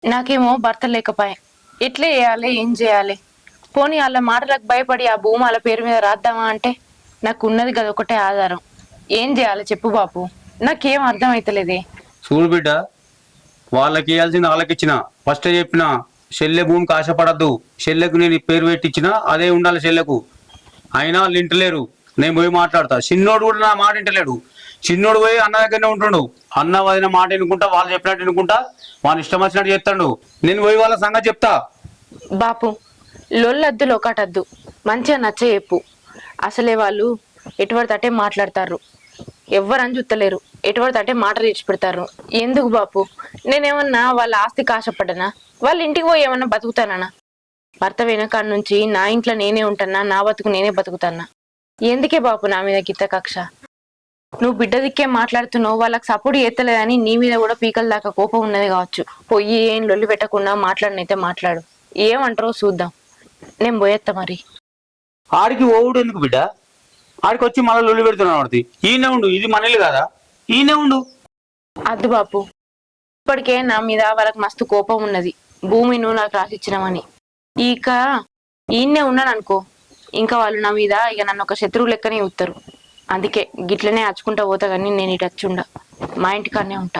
నాకేమో భర్త లేకపాయే. ఎట్లా చేయాలి? ఏం చేయాలి? పోనీ వాళ్ళ మాటలకు భయపడి ఆ భూమి వాళ్ళ పేరు మీద రాద్దామా అంటే నాకు ఉన్నది కదా ఒకటే ఆధారం. ఏం చేయాలి చెప్పు బాపు? నాకేం అర్థం అయితలేదే. చూడు బిడ్డ, వాళ్ళకి ఇవ్వాల్సింది వాళ్ళకి ఇచ్చిన. ఫస్ట్ చెప్పిన చెల్లె భూమికి ఆశపడద్దు. చెల్లెకు నేను ఈ పేరు పెట్టించిన అదే ఉండాలి చెల్లెకు. అయినా వాళ్ళు ఇంటలేరు. నేను పోయి మాట్లాడతా. చిన్నోడు కూడా నా మాట ఇంటలేడు. చిన్నోడు పోయి అన్న దగ్గరనే ఉంటుండు. అన్న వదిన మాట వినుకుంటా, వాళ్ళు చెప్పినట్టు వినుకుంటా, వాళ్ళు ఇష్టం వచ్చినట్టు చేస్తాడు. నేను పోయి వాళ్ళ సంగతి చెప్తా. బాపు, లొల్లద్దు లోకాటద్దు, మంచిగా నచ్చ చెప్పు. అసలే వాళ్ళు ఎటువంటి అటే మాట్లాడతారు, ఎవ్వరని చూస్తలేరు. ఎటువంటి అటే మాటలు ఇచ్చిపెడతారు. ఎందుకు బాపు? నేనేమన్నా వాళ్ళ ఆస్తికి ఆశపడ్డానా? వాళ్ళ ఇంటికి పోయి ఏమన్నా బతుకుతానా? భర్త వెనకాడ నుంచి నా ఇంట్లో నేనే ఉంటానా, నా బతుకు నేనే బతుకుతానా? ఎందుకే బాపు నా మీద గిత్త కక్ష? నువ్వు బిడ్డ దిక్కే మాట్లాడుతున్నావు, వాళ్ళకి సపోర్ట్ చేస్తలేదని నీ మీద కూడా పీకల దాకా కోపం ఉన్నది కావచ్చు. పొయ్యి ఏం లొల్లి పెట్టకుండా మాట్లాడినైతే మాట్లాడు. ఏమంటారో చూద్దాం. నేను పోయేత్తా మరి. ఆడికి ఓవుడు ఎందుకు బిడ్డ? ఆడికి వచ్చి మళ్ళీ లొల్లి పెడుతున్నాడు. ఆడికి ఈయనే ఉండు, ఇది మనల్ని కదా, ఈయనే ఉండు. అద్దు బాపు, ఇప్పటికే నా మీద వాళ్ళకి మస్తు కోపం ఉన్నది. భూమి నువ్వు నాకు రాసిచ్చినామని. ఇక ఈయన్నే ఉన్నాను అనుకో, ఇంకా వాళ్ళు నా మీద ఇక నన్ను ఒక శత్రువు లెక్కనే చూస్తారు. అందుకే గిట్లనే అచ్చుకుంటా పోతా, కానీ నేను ఇటు వచ్చి ఉండ, మా ఇంటికాడనే ఉంటా.